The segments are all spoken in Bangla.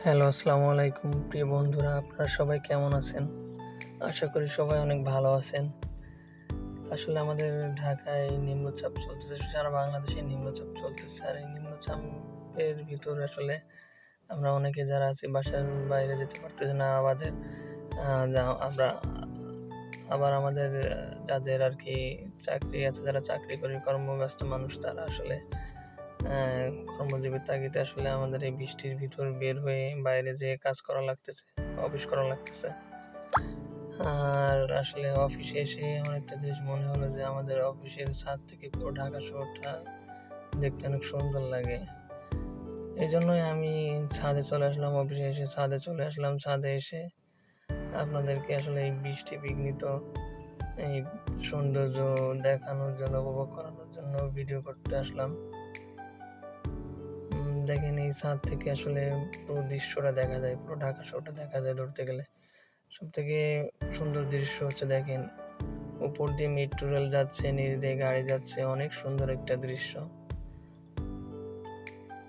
হ্যালো, আসসালামু আলাইকুম প্রিয় বন্ধুরা, আপনারা সবাই কেমন আছেন? আশা করি সবাই অনেক ভালো আছেন। আসলে আমাদের ঢাকায় নিম্নচাপ চলতেছে, সারা বাংলাদেশে নিম্নচাপ চলতেছে। আর এই নিম্নচাপের ভিতরে আসলে আমরা অনেকে যারা আছি বাসার বাইরে যেতে পারতেছি না। আমাদের আমরা আবার আমাদের যাদের আরকি চাকরি আছে, যারা চাকরি করে কর্মব্যস্ত মানুষ তারা আসলে কর্মজীবীর তাগিদে আসলে আমাদের এই বৃষ্টির ভিতর বের হয়ে বাইরে যেয়ে কাজ করা লাগতেছে, অফিস করা লাগতেছে। আর আসলে অফিসে এসে আমার একটা জিনিস মনে হলো যে আমাদের অফিসের ছাদ থেকে পুরো ঢাকা শহরটা দেখতে অনেক সুন্দর লাগে। এইজন্যই আমি ছাদে চলে আসলাম, অফিসে এসে ছাদে চলে আসলাম। ছাদে এসে আপনাদেরকে আসলে এই বৃষ্টি বিঘ্নিত এই সৌন্দর্য দেখানোর জন্য, উপভোগ করানোর জন্য ভিডিও করতে আসলাম। দেখেন এই ছাদ থেকে আসলে পুরো দৃশ্যটা দেখা যায়, পুরো ঢাকা শহরটা দেখা যায় ধরতে গেলে। সবথেকে সুন্দর দৃশ্য হচ্ছে দেখেন, উপর দিয়ে মেট্রো রেল যাচ্ছে, নিচ দিয়ে গাড়ি যাচ্ছে, অনেক সুন্দর একটা দৃশ্য।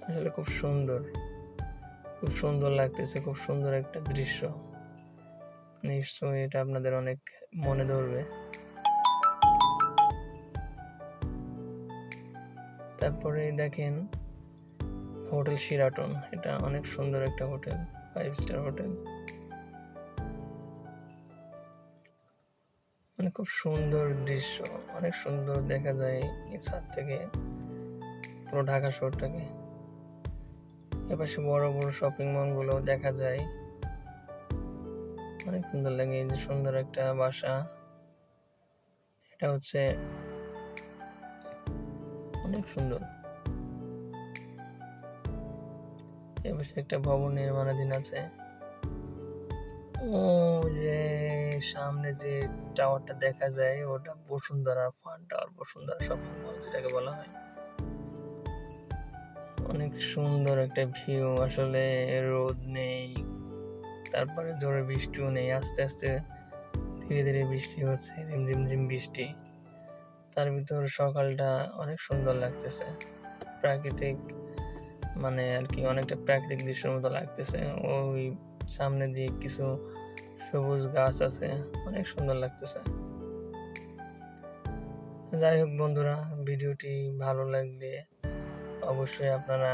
আসলে খুব সুন্দর, খুব সুন্দর লাগতেছে, খুব সুন্দর একটা দৃশ্য। নিশ্চয়ই এটা আপনাদের অনেক মনে ধরবে। তারপরে দেখেন হোটেল শিরাটন, এটা অনেক সুন্দর একটা হোটেল, 5 স্টার হোটেল। মানে খুব সুন্দর দৃশ্য, অনেক সুন্দর দেখা যায় এই ছাদ থেকে পুরো ঢাকা শহরটাকে। এপাশে বড় বড় শপিং মলগুলো দেখা যায়, অনেক সুন্দর লাগে। এই যে সুন্দর একটা বাসা, এটা হচ্ছে অনেক সুন্দর। এপাশে একটা ভবন নির্মাণাধীন আছে। ও যে সামনে যে টাওয়ারটা দেখা যায় ওটা Bashundhara fun tower, Bashundhara shopping mall যেটাকে বলা হয়। অনেক সুন্দর একটা ভিউ, আসলে রোদ নেই, তারপরে জোরে বৃষ্টিও নেই, আস্তে আস্তে ধীরে ধীরে বৃষ্টি হচ্ছে, রিমঝিম বৃষ্টি। তার ভিতর সকালটা অনেক সুন্দর লাগতেছে, প্রাকৃতিক মানে আর কি অনেকটা প্রাকৃতিক দৃশ্যের মতো লাগতেছে। ওই সামনে দিয়ে কিছু সবুজ গাছ আছে, অনেক সুন্দর লাগতেছে। যাই হোক বন্ধুরা, ভিডিওটি ভালো লাগলে অবশ্যই আপনারা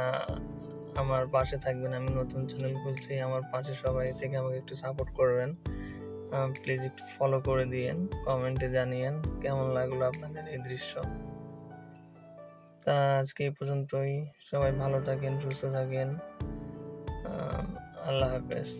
আমার পাশে থাকবেন। আমি নতুন চ্যানেল খুলছি, আমার পাশে সবাই থেকে আমাকে একটু সাপোর্ট করবেন। প্লিজ একটু ফলো করে দিয়েন, কমেন্টে জানিয়েন কেমন লাগলো আপনাদের এই দৃশ্য। তা আজকে এই পর্যন্তই। সবাই ভালো থাকেন, সুস্থ থাকেন। আল্লাহ হাফেজ।